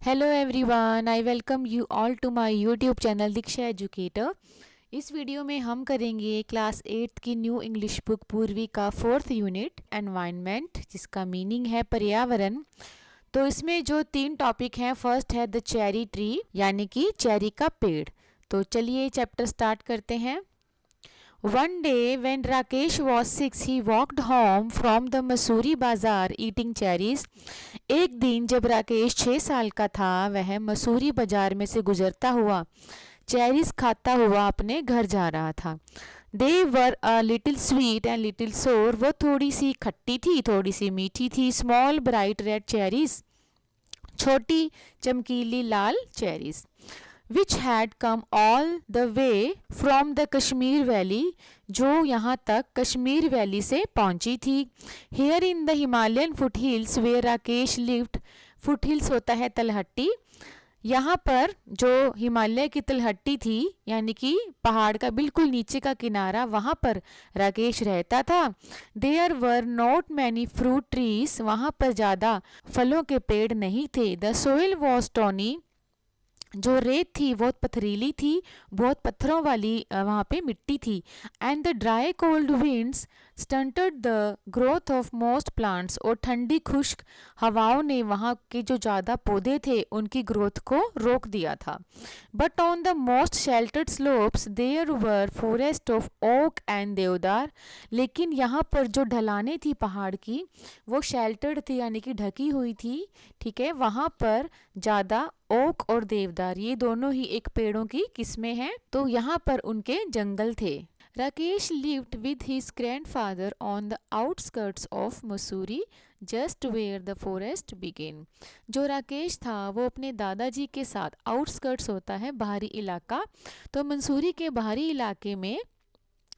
Hello everyone, I welcome you all to my YouTube channel Diksha educator. इस video में हम करेंगे क्लास 8 की न्यू इंग्लिश बुक पूर्वी का 4th यूनिट एनवायरनमेंट, जिसका मीनिंग है पर्यावरण। तो इसमें जो 3 टॉपिक हैं, फर्स्ट है द चेरी ट्री यानी कि चेरी का पेड़। तो चलिए चैप्टर स्टार्ट करते हैं। One day when Rakesh was 6, he walked home from the Mussoorie बाजार eating cherries। एक दिन जब राकेश 6 साल का था, वह मसूरी बाजार में से गुजरता हुआ चेरीज खाता हुआ अपने घर जा रहा था। They were a little sweet and little sour। वो थोड़ी सी खट्टी थी, थोड़ी सी मीठी थी। Small bright red cherries, छोटी चमकीली लाल cherries, which had come all the way from the Kashmir valley, जो यहाँ तक कश्मीर वैली से पहुंची थी। Here in the Himalayan foothills where Rakesh lived, foothills होता है तलहट्टी। यहाँ पर जो हिमालय की तलहट्टी थी यानी कि पहाड़ का बिल्कुल नीचे का किनारा, वहाँ पर राकेश रहता था। There were not many fruit trees, वहाँ पर ज़्यादा फलों के पेड़ नहीं थे। The soil was stony, जो रेत थी बहुत पथरीली थी, बहुत पत्थरों वाली वहाँ पे मिट्टी थी। And the dry cold winds stunted the growth of most plants, और ठंडी खुश्क हवाओं ने वहाँ के जो ज़्यादा पौधे थे उनकी ग्रोथ को रोक दिया था। But on the most sheltered slopes there were forest of oak and deodar, लेकिन यहाँ पर जो ढलाने थी पहाड़ की वो शेल्टर्ड थी यानी कि ढकी हुई थी। ठीक है, वहाँ पर ज़्यादा ओक और देवदार, ये दोनों ही एक पेड़ों की किस्में हैं, तो यहाँ पर उनके जंगल थे। Rakesh lived with his grandfather on the outskirts of Mussoorie just where the forest begin. जो राकेश था वो अपने दादाजी के साथ, आउटस्कर्ट्स होता है बाहरी इलाका, तो मंसूरी के बाहरी इलाके में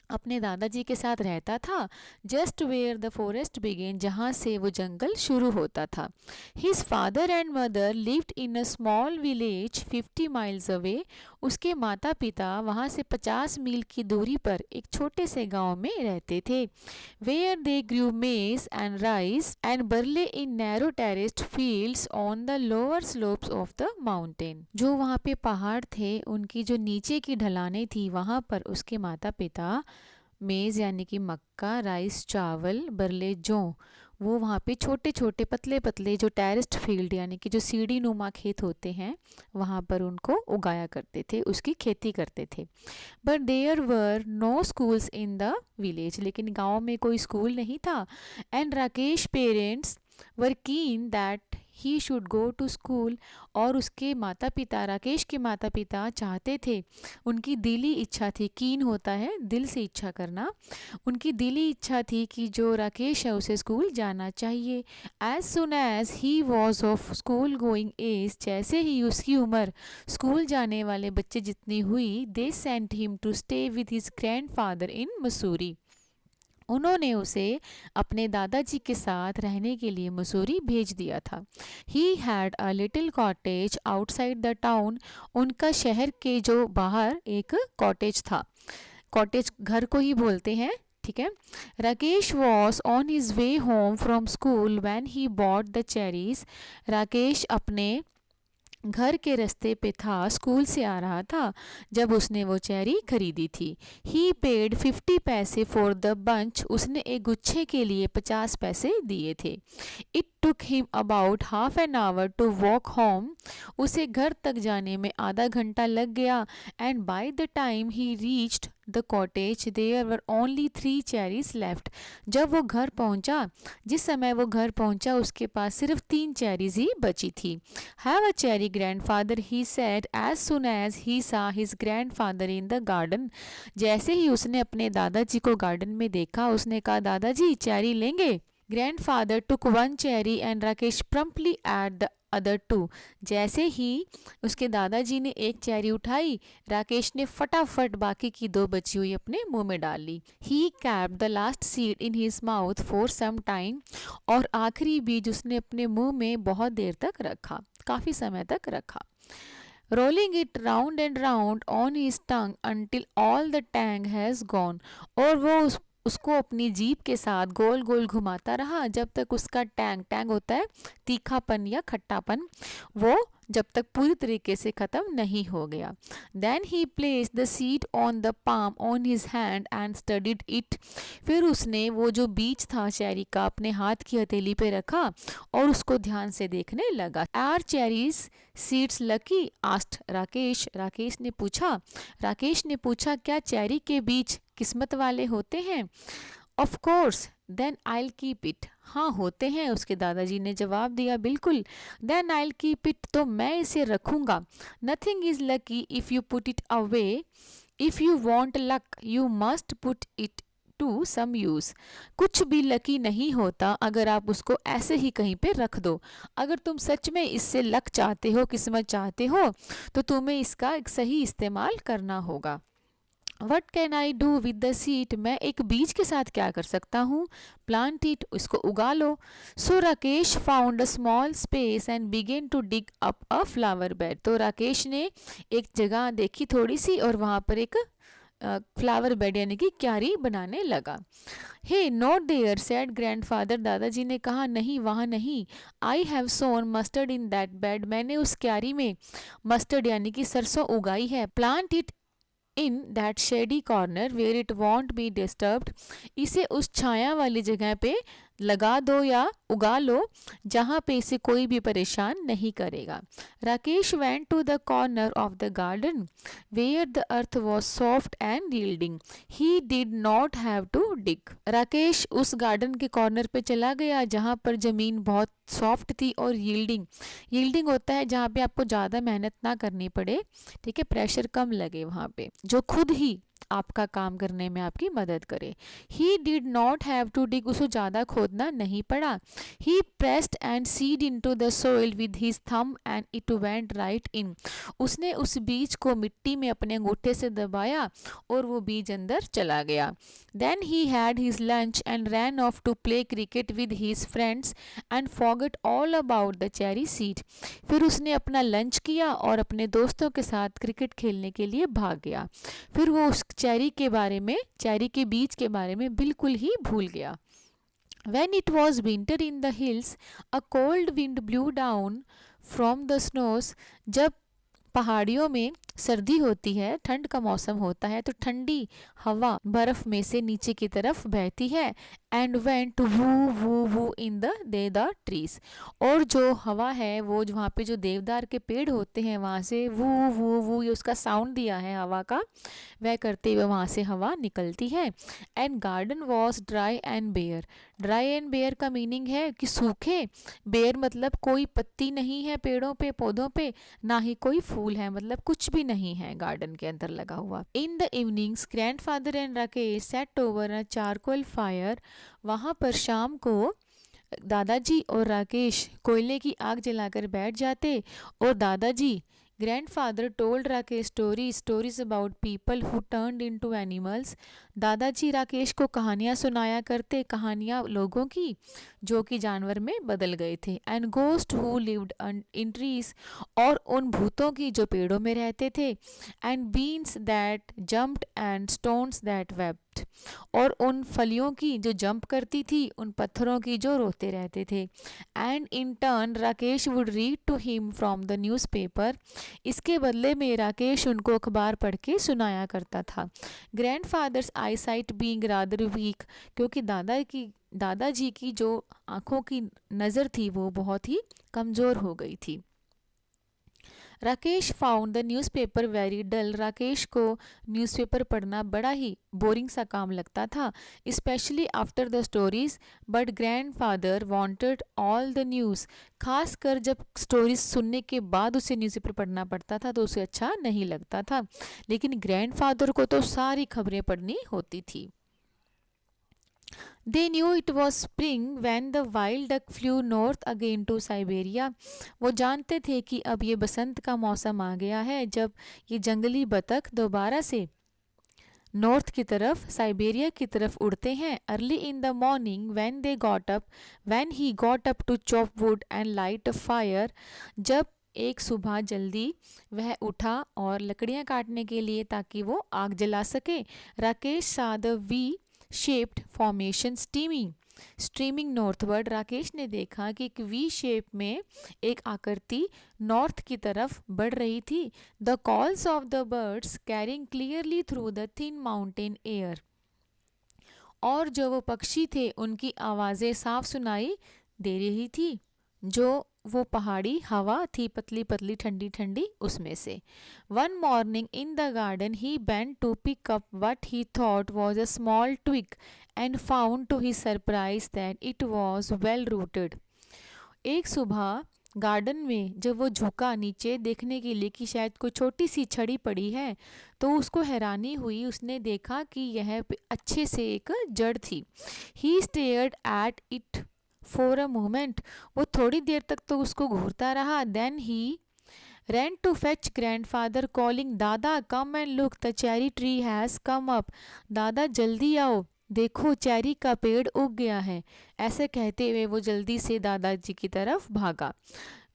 अपने दादाजी के साथ रहता था। Just where the forest began, जहाँ से वो जंगल शुरू होता था। His father and mother lived in a small village 50 miles away. उसके माता पिता वहाँ से 50 मील की दूरी पर एक छोटे से गांव में रहते थे। Where they grew maize and rice and barley in narrow terraced fields on the lower slopes of the mountain. जो वहाँ पे पहाड़ थे उनकी जो नीचे की ढलानें थी, वहाँ पर उसके माता पिता मेज़ यानी कि मक्का, राइस चावल, बरले जौ, वो वहाँ पे छोटे छोटे पतले पतले जो टेरेस्ड फील्ड यानी कि जो सीढ़ी नुमा खेत होते हैं वहाँ पर उनको उगाया करते थे, उसकी खेती करते थे। But there were no schools in the village, लेकिन गांव में कोई स्कूल नहीं था। And Rakesh parents were keen that he should go to school, और उसके माता पिता, राकेश के माता पिता चाहते थे, उनकी दिली इच्छा थी, कीन होता है दिल से इच्छा करना, उनकी दिली इच्छा थी कि जो राकेश है उसे स्कूल जाना चाहिए। As soon as he was of school going age, जैसे ही उसकी उम्र स्कूल जाने वाले बच्चे जितनी हुई, they sent him to stay with his grandfather in Mussoorie, उन्होंने उसे अपने दादाजी के साथ रहने के लिए मसूरी भेज दिया था। He had a little cottage outside the town, उनका शहर के जो बाहर एक कॉटेज था, कॉटेज घर को ही बोलते हैं। ठीक है। Rakesh was on his way home from school when he bought the cherries, Rakesh अपने घर के रास्ते पे था, स्कूल से आ रहा था जब उसने वो चेरी खरीदी थी। ही पेड 50 पैसे फॉर द बंच, उसने एक गुच्छे के लिए 50 पैसे दिए थे। It took him about half an hour to walk home, उसे घर तक जाने में आधा घंटा लग गया। And by the time he reached the cottage there were only 3 cherries left, जब वो घर पहुंचा, जिस समय वो घर पहुंचा उसके पास सिर्फ 3 चेरीज ही बची थी। Have a cherry grandfather, he said as soon as he saw his grandfather in the garden, जैसे ही उसने अपने दादाजी को गार्डन में देखा उसने कहा, दादाजी चेरी लेंगे। Grandfather took 1 cherry and Rakesh promptly ate the other 2, जैसे ही उसके दादाजी ने एक चेरी उठाई, राकेश ने फटाफट बाकी की 2 बची हुई अपने मुंह में डाल ली। He kept the last seed in his mouth for some time, और आखिरी बीज उसने अपने मुंह में बहुत देर तक रखा, काफ़ी समय तक रखा। Rolling it round and round on his tongue until all the Tang has gone, और वो उसको अपनी जीभ के साथ गोल गोल घुमाता रहा जब तक उसका टैंग, टैंग होता है तीखापन या खट्टापन, वो जब तक पूरी तरीके से ख़त्म नहीं हो गया। Then he place the seed on the palm on his hand and studied it. फिर उसने वो जो बीज था चेरी का अपने हाथ की हथेली पे रखा और उसको ध्यान से देखने लगा। Are cherries seeds lucky asked Rakesh. Rakesh ने पूछा क्या चेरी के बीज किस्मत वाले होते हैं? Of course then I'll keep it. हाँ होते हैं, उसके दादाजी ने जवाब दिया। बिल्कुल। देन आइल कीप इट, तो मैं इसे रखूंगा। Nothing is lucky if you put it away, if you want luck you must put it to some use. कुछ भी लकी नहीं होता अगर आप उसको ऐसे ही कहीं पे रख दो। अगर तुम सच में इससे लक चाहते हो, किस्मत चाहते हो, तो तुम्हें इसका एक सही इस्तेमाल करना होगा। What can I do with the seed, मैं एक बीज के साथ क्या कर सकता हूँ? प्लांट इट, उसको उगा लो। So Rakesh found a small space and began to dig up a flower bed. तो राकेश ने एक जगह देखी थोड़ी सी और वहाँ पर एक फ्लावर बेड यानी कि क्यारी बनाने लगा। Hey not there said grandfather, दादाजी ने कहा नहीं वहाँ नहीं। I have sown mustard in that bed, मैंने उस क्यारी में मस्टर्ड यानी कि सरसों उगाई है। Plant it in that shady corner where it won't be disturbed, इसे उस छाया वाली जगह पे लगा दो या उगा लो जहाँ पे इसे कोई भी परेशान नहीं करेगा। Rakesh went to the corner of the garden where the earth was soft and yielding, he did not have to dig. Rakesh उस गार्डन के कॉर्नर पे चला गया जहाँ पर ज़मीन बहुत सॉफ्ट थी और यील्डिंग होता है जहाँ पे आपको ज़्यादा मेहनत ना करनी पड़े, ठीक है, प्रेशर कम लगे वहाँ पे, जो खुद ही आपका काम करने में आपकी मदद करे। He did not have to dig, उसको ज़्यादा खोदना नहीं पड़ा। He pressed and seed into the soil with his thumb and it went right in, उसने उस बीज को मिट्टी में अपने अंगूठे से दबाया और वो बीज अंदर चला गया। Then he had his lunch and ran off to play cricket with his friends and forgot all about the cherry seed, फिर उसने अपना लंच किया और अपने दोस्तों के साथ क्रिकेट खेलने के लिए भाग गया। फिर वो उस चेरी के बीज के बारे में बिल्कुल ही भूल गया। When it was winter in the hills, a cold wind blew down from the snows, जब पहाड़ियों में सर्दी होती है, ठंड का मौसम होता है, तो ठंडी हवा बर्फ में से नीचे की तरफ बहती है। And went woo woo woo in the deodar trees, और जो हवा है वो वहाँ पे जो देवदार के पेड़ होते हैं वहाँ से वू वू वू ये उसका साउंड दिया है हवा का, वह करते हुए वहाँ से हवा निकलती है। And garden was dry and bare, dry and bare का मीनिंग है कि सूखे, बेयर मतलब कोई पत्ती नहीं है पेड़ों पे पौधों पे, ना ही कोई फूल है, मतलब कुछ भी नहीं है गार्डन के अंदर लगा हुआ। In the evenings grandfather and Rakesh sat over a charcoal fire, वहाँ पर शाम को दादाजी और राकेश कोयले की आग जलाकर बैठ जाते और दादाजी grandfather told Rakesh stories about people who turned into animals, दादाजी राकेश को कहानियाँ सुनाया करते, कहानियाँ लोगों की जो कि जानवर में बदल गए थे। And ghost who lived in trees, और उन भूतों की जो पेड़ों में रहते थे। And beans that jumped and stones that wept, और उन फलियों की जो जंप करती थी, उन पत्थरों की जो रोते रहते थे। And in turn Rakesh would read to him from the newspaper, इसके बदले में राकेश उनको अखबार पढ़ के सुनाया करता था। ग्रैंडफादर्स आई साइट बीइंग रादर वीक, क्योंकि दादाजी की जो आँखों की नज़र थी वो बहुत ही कमज़ोर हो गई थी। Rakesh found the newspaper very dull, Rakesh को न्यूज़पेपर पढ़ना बड़ा ही बोरिंग सा काम लगता था, specially after the stories, but grandfather wanted all the news, खासकर जब स्टोरीज सुनने के बाद उसे न्यूज़पेपर पढ़ना पड़ता था तो उसे अच्छा नहीं लगता था, लेकिन ग्रैंडफादर को तो सारी खबरें पढ़नी होती थी। They knew it was spring when the wild duck flew north again to Siberia. वो जानते थे कि अब ये बसंत का मौसम आ गया है जब ये जंगली बतख दोबारा से नॉर्थ की तरफ, साइबेरिया की तरफ उड़ते हैं। Early in the morning when he got up to chop wood and light a fire, जब एक सुबह जल्दी वह उठा और लकड़ियाँ काटने के लिए ताकि वो आग जला सके। Rakesh saw the V shaped formation steaming, streaming northward, Rakesh ने देखा कि एक वी शेप में एक आकृति नॉर्थ की तरफ बढ़ रही थी। The calls of the birds carrying clearly through the thin mountain air, और जो वो पक्षी थे उनकी आवाज़ें साफ सुनाई दे रही थी, जो वो पहाड़ी हवा थी पतली पतली ठंडी ठंडी उसमें से। One morning in the garden he bent to pick up what he thought was a small twig and found to his surprise that it was well rooted. एक सुबह गार्डन में जब वो झुका नीचे देखने के लिए कि शायद कोई छोटी सी छड़ी पड़ी है, तो उसको हैरानी हुई। उसने देखा कि यह अच्छे से एक जड़ थी। He stared at it for a moment, वो थोड़ी देर तक तो उसको घूरता रहा। Then he ran to fetch grandfather calling, दादा come and look, the cherry tree has come up, दादा जल्दी आओ, देखो चेरी का पेड़ उग गया है। ऐसे कहते हुए वो जल्दी से दादाजी की तरफ भागा।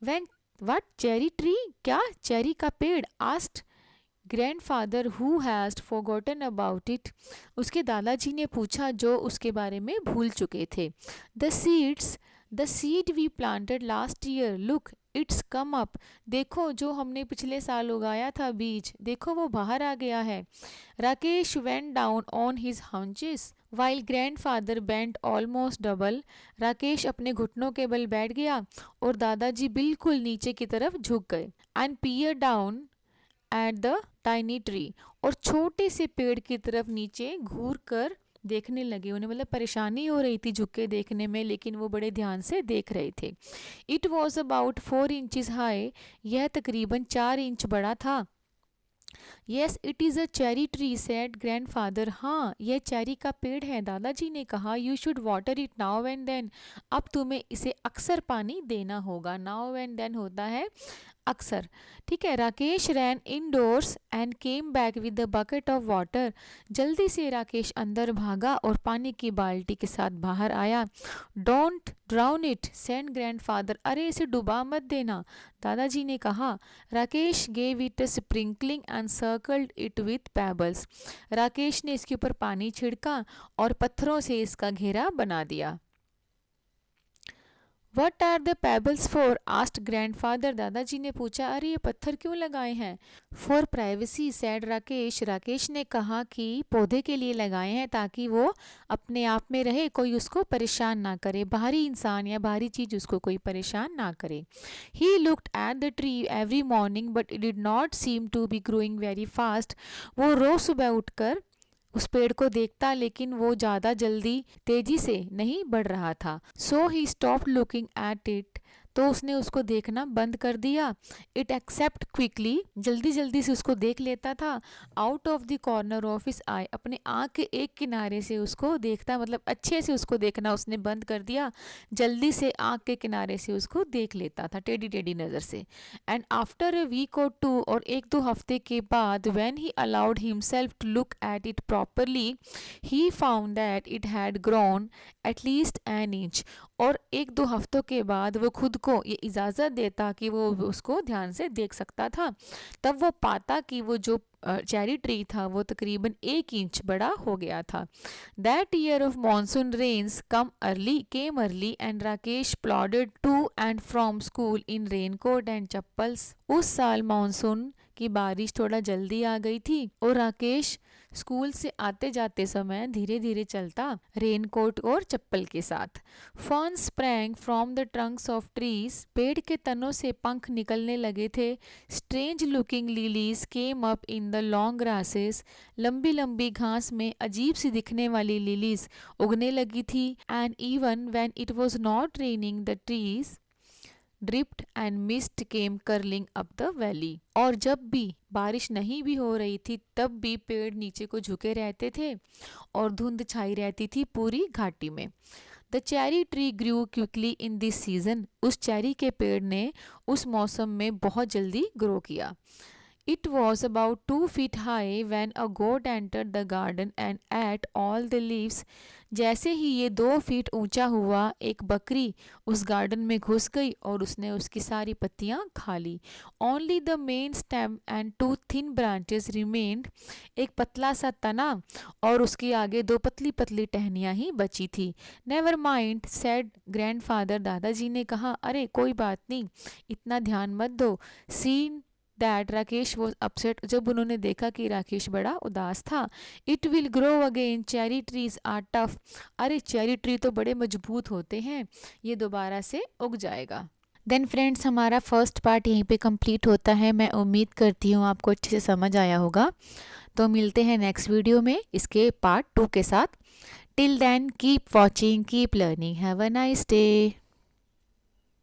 When what cherry tree, क्या चेरी का पेड़? asked grandfather who has forgotten about it, उसके दादाजी ने पूछा जो उसके बारे में भूल चुके थे। the seed we planted last year, look it's come up, देखो जो हमने पिछले साल उगाया था बीज, देखो वो बाहर आ गया है। Rakesh went down on his haunches while grandfather bent almost double, Rakesh अपने घुटनों के बल बैठ गया और दादाजी बिल्कुल नीचे की तरफ झुक गए। And peer down at the tiny tree, और छोटे से पेड़ की तरफ नीचे घूर कर देखने लगे। उन्हें मतलब परेशानी हो रही थी झुक के देखने में, लेकिन वो बड़े ध्यान से देख रहे थे। It was about 4 inches high, यह तकरीबन 4 इंच बड़ा था। Yes it is a cherry tree said grandfather, हाँ यह चेरी का पेड़ है, दादाजी ने कहा। You should water it now and then, अब तुम्हें इसे अक्सर पानी देना होगा। नाउ एंड देन होता है अक्सर, ठीक है। Rakesh ran indoors and came back with the bucket of water, जल्दी से राकेश अंदर भागा और पानी की बाल्टी के साथ बाहर आया। Don't drown it said grandfather, अरे इसे डुबा मत देना, दादाजी ने कहा। Rakesh gave it a sprinkling and circled it with pebbles, Rakesh ने इसके ऊपर पानी छिड़का और पत्थरों से इसका घेरा बना दिया। What are the pebbles for asked grandfather, दादाजी ने पूछा। अरे ये पत्थर क्यों लगाए हैं? For privacy said Rakesh, Rakesh ने कहा कि पौधे के लिए लगाए हैं ताकि वो अपने आप में रहे, कोई उसको परेशान ना करे, बाहरी इंसान या बाहरी चीज़ उसको कोई परेशान ना करे। He looked at the tree every morning but it did not seem to be growing very fast, वो रोज सुबह उठकर उस पेड़ को देखता, लेकिन वो ज़्यादा जल्दी तेजी से नहीं बढ़ रहा था। So he stopped looking at it, तो उसने उसको देखना बंद कर दिया। इट एक्सेप्ट क्विकली, जल्दी जल्दी से उसको देख लेता था। Out of the corner of his eye, अपने आँख के एक किनारे से उसको देखता, मतलब अच्छे से उसको देखना उसने बंद कर दिया, जल्दी से आँख के किनारे से उसको देख लेता था टेढ़ी टेढ़ी नज़र से। And after a week or two, और 1-2 हफ्ते के बाद, when he allowed himself to look at it properly, he found that it had grown at least an inch, और 1-2 हफ्तों के बाद वो खुद को ये इजाज़त देता कि वो उसको ध्यान से देख सकता था, तब वो पाता कि वो जो चेरी ट्री था वो तकरीबन 1 इंच बड़ा हो गया था। That year of monsoon rains came early and Rakesh plodded to and from school in raincoat and chappals, उस साल मानसून की बारिश थोड़ा जल्दी आ गई थी और राकेश स्कूल से आते जाते समय धीरे धीरे चलता, रेनकोट और चप्पल के साथ। Ferns sprang from the trunks of trees, पेड़ के तनों से पंख निकलने लगे थे। Strange looking lilies came up in the long grasses, लंबी लंबी घास में अजीब सी दिखने वाली लिलीज उगने लगी थी। And even when it was not raining the trees dripped and mist came curling up the valley, और जब भी बारिश नहीं भी हो रही थी तब भी पेड़ नीचे को झुके रहते थे और धुंध छाई रहती थी पूरी घाटी में। The cherry tree grew quickly in this season, उस चेरी के पेड़ ने उस मौसम में बहुत जल्दी ग्रो किया। It was about 2 feet high when a goat entered the garden and ate all the leaves. जैसे ही ये 2 फीट ऊंचा हुआ, एक बकरी उस गार्डन में घुस गई और उसने उसकी सारी पत्तियां खा ली. Only the main stem and 2 thin branches remained. एक पतला सा तना और उसके आगे 2 पतली पतली टहनियां ही बची थी. Never mind, said grandfather. दादाजी ने कहा, अरे कोई बात नहीं, इतना ध्यान मत दो. Seen that Rakesh was upset. जब उन्होंने देखा कि राकेश बड़ा उदास था. It will grow again, cherry trees are tough. अरे चेरी ट्री तो बड़े मजबूत होते हैं, ये दोबारा से उग जाएगा. देन फ्रेंड्स, हमारा फर्स्ट पार्ट यहीं पे कंप्लीट होता है. मैं उम्मीद करती हूँ आपको अच्छे से समझ आया होगा. तो मिलते हैं नेक्स्ट वीडियो में इसके पार्ट 2 के साथ. Till then keep watching, keep learning. Have a nice day.